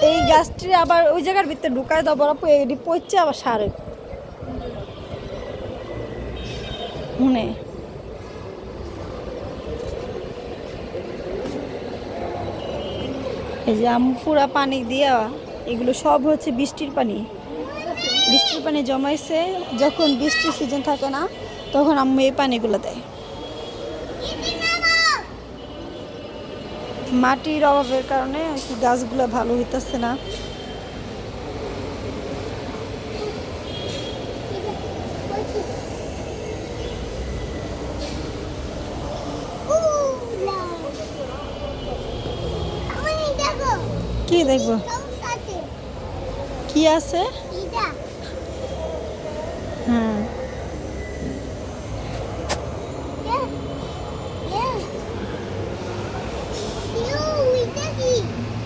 এই গাছটি আবার ওই জায়গার ভিতরে ঢুকায় দেওয়া বড় এটি পচছে আবার সারে মনে এই যে পুরা পানি দিয়া এগুলো সব হচ্ছে বৃষ্টির পানি জমাইছে যখন বৃষ্টির সিজন থাকে না তখন আম্মু এই পানিগুলো দেয় মাটির অভাবের কারণে কি গাছগুলো ভালো হইতেছে না কি দেখবো কি আছে